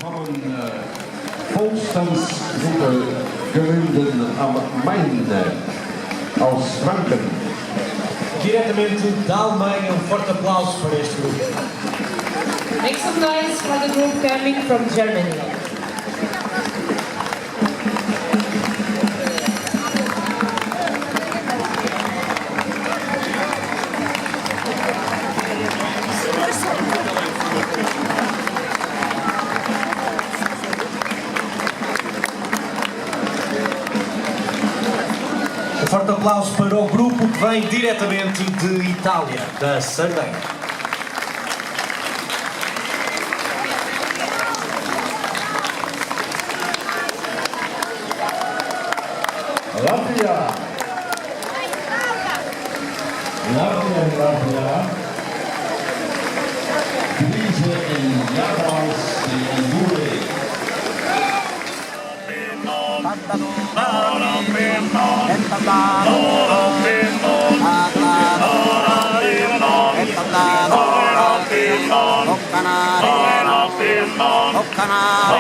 kommen Volkstanzgruppe Gemünden am Main aus Franken. Diretamente da Alemanha, forte aplauso para este grupo. Make some noise for the group coming from Germany. Um forte aplauso para o grupo que vem diretamente de Itália, da Sardenha. Latvia. Diese in Japans in Juli. Canare,